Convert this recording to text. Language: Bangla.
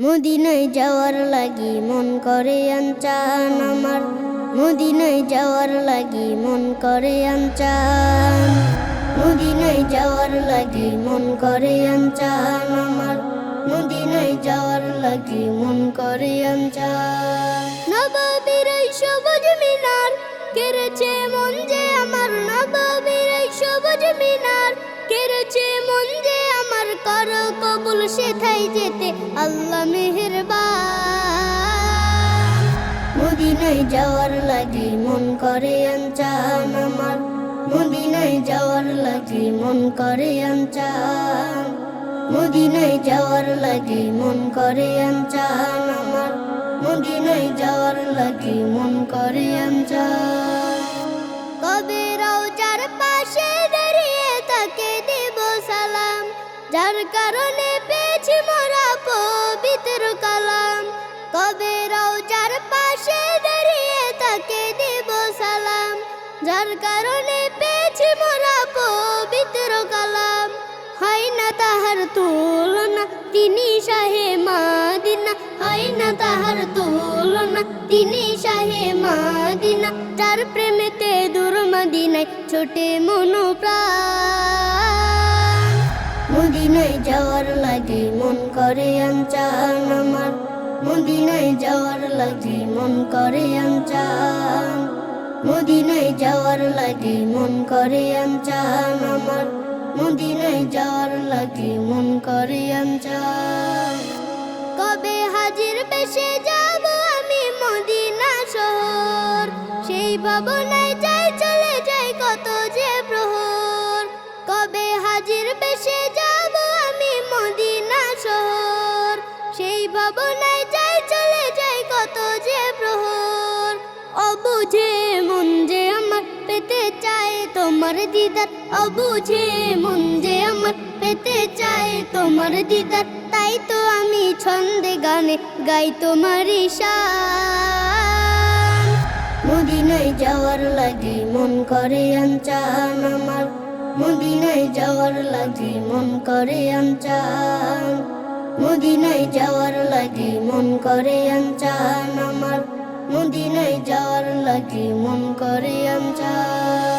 মদিনায় যাওয়ার লাগি মন করে আনচান আমার, মদিনায় যাওয়ার লাগি মন করে আনচান, মদিনায় যাওয়ার লাগি মন করে আনচান আমার, মদিনায় যাওয়ার লাগি মন করে আনচান। নববীর এই সবুজ মিনার কেড়েছে মন যে আমার, নববীর এই সবুজ মিনার কেড়েছে মন যে আমার, করো কবুল সেথায় যেতে আল্লাহ মেহেরবান। মদিনায় যাওয়ার লাগি মন করে আনচান আমার, মদিনায় যাওয়ার লাগি মন করে আনচান, মদিনায় যাওয়ার লাগি মন করে আনচান আমার, মদিনায় যাওয়ার লাগি মন করে আনচান। কবে রওজার পাশে দাঁড়িয়ে তাকে দেব সালাম, যার কারণে পেয়েছি মোরা পবিত্র কালাম। কবে রওজার পাশে দাঁড়িয়ে তাকে দেব সালাম, যার কারণে পেয়েছি মোরা পবিত্র কালাম। হয় না তাহার তুলনা তিনি শাহে মাদিনা, হয় না তাহার তুলনা তিনি শাহে মাদিনা, যার প্রেমেতে দূর মদিনায় ছোটে মনো প্রাণ। মদিনায় যাওয়ার লাগি মন করে আনচান আমার, মদিনায় যাওয়ার লাগি মন করে আনচান, মদিনায় যাওয়ার লাগি মন করে আনচান আমার, মদিনায় যাওয়ার লাগি মন করে আনচান। কবে হাজির বেশে যাব আমি মদিনা শহর, সেই ভাবনায় যাই চলে যাই কত যে প্রহর। কবে হাজির বেশে যাব আমি মদিনা শহর, সেই ভাবনায় যাই চলে যাই কত যে প্রহর। অবুঝে মন যে আমার পেতে চায় তোমার দিদার, অবুঝে মন যে আমার পেতে চায় তোমার দিদার, তাই তো আমি ছন্দে গানে গাই তোমার শান। মদিনায় যাওয়ার লাগি মন করে আনচান আমার, মদিনায় যাওয়ার লাগি মন করে আনচান, মদিনায় যাওয়ার লাগি মন করে আনচান আমার, মদিনায় যাওয়ার লাগি মন করে আনচান।